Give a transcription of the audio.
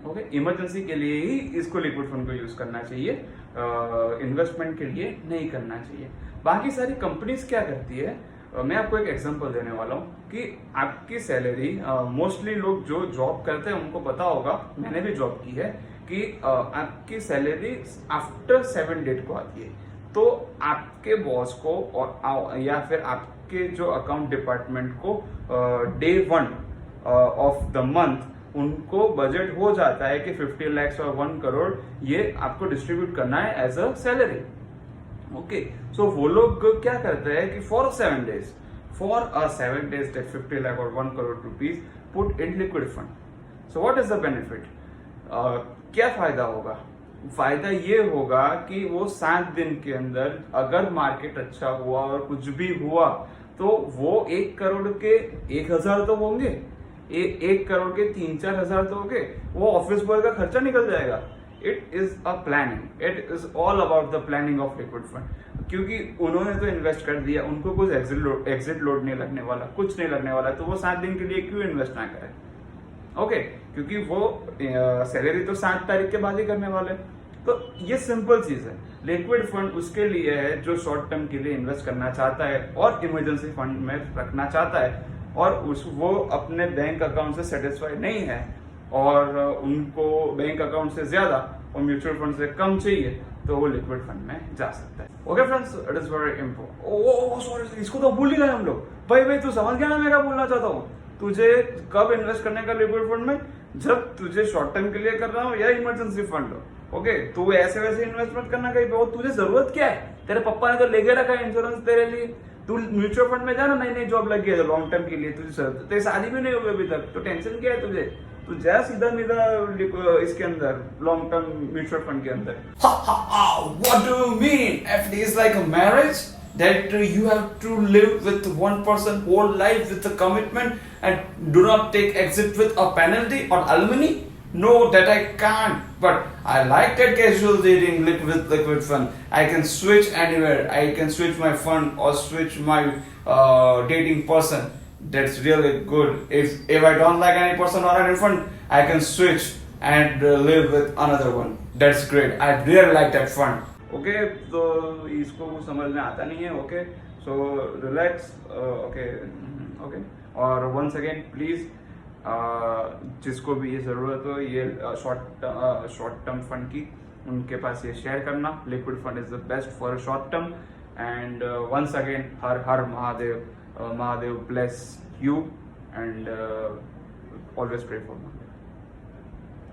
Okay, emergency के लिए ही इसको लिक्विड फंड को यूज करना चाहिए, इन्वेस्टमेंट के लिए नहीं करना चाहिए। बाकी सारी कंपनीज क्या करती है, मैं आपको एक एग्जांपल देने वाला हूँ कि आपकी सैलरी, मोस्टली लोग जो जॉब करते हैं उनको पता होगा, मैंने भी जॉब की है, कि आपकी सैलरी आफ्टर 7 डेट को आती है। तो आपके बॉस को और या फिर आपके जो अकाउंट डिपार्टमेंट को डे 1 ऑफ द मंथ उनको बजट हो जाता है कि 50 lakhs और 1 करोड़ ये आपको डिस्ट्रीब्यूट करना है एज अ सैलरी। ओके, सो वो लोग क्या करते हैं कि फॉर 7 days 50 lakh और 1 crore rupees put in liquid fund. So what is the benefit? क्या फायदा होगा? फायदा ये होगा कि वो 7 दिन के अंदर अगर मार्केट अच्छा हुआ और कुछ भी हुआ तो वो 1 करोड़ के 1,000 तो होंगे, 1 करोड़ के 3-4 हजार तो होंगे, वो ऑफिस बॉय का खर्चा निकल जाएगा। It is a planning, it is all about the planning of liquid fund, क्योंकि उन्होंने तो इन्वेस्ट कर दिया, उनको कुछ एग्जिट लोड नहीं लगने वाला, कुछ नहीं लगने वाला, तो वो 7 दिन के लिए क्यों इन्वेस्ट ना करें? ओके, क्योंकि वो सैलरी तो 7 तारीख के बाद ही करने वाले। तो ये सिंपल चीज है। लिक्विड फंड उसके लिए है जो शॉर्ट टर्म के लिए इन्वेस्ट करना चाहता है और इमरजेंसी फंड में रखना चाहता है, और वो अपने बैंक अकाउंट से सेटिस्फाइड नहीं है और उनको बैंक अकाउंट से ज्यादा और म्यूचुअल फंड से कम चाहिए, तो वो लिक्विड फंड में जा सकता है। Okay friends, it is very important. Oh sorry, इसको तो भूल ही गए हम लोग। भाई तू समझ गया ना मैं क्या बोलना चाहता हूँ? तुझे कब इन्वेस्ट करने का लिक्विड फंड में? जब तुझे शॉर्ट टर्म के लिए करना हो या इमरजेंसी फंड हो। ओके, तू ऐसे वैसे इन्वेस्टमेंट करना कहीं पे हो, तुझे जरूरत क्या है? तेरे पापा ने तो लेके रखा है इंश्योरेंस तेरे लिए। तू म्यूचुअल फंड में जाना, नई जॉब लग गई है लॉन्ग टर्म के लिए, तुझे तेरी शादी भी नहीं हुई अभी तक, तो टेंशन क्या है तुझे? तू जा सीधा इसके अंदर लॉन्ग टर्म म्यूचुअल फंड के अंदर। What do you mean? FD is like a marriage that you have to live with one person whole life with a commitment and do not take exit with a penalty or alimony? No, that I can't. But I like that casual dating with liquid fund. I can switch anywhere. I can switch my fund or switch my dating person. That's really good. If I don't like any person or any fund, I can switch and live with another one. That's great. I really like that fund. Okay, तो इसको कुछ समझ में आता नहीं है। Okay, so relax. Okay, और once again please, जिसको भी ये जरूरत हो ये शॉर्ट टर्म फंड की, उनके पास ये शेयर करना। Liquid fund is the best for short term. And once again Har Har Mahadev, Mahadev bless you and always pray for me.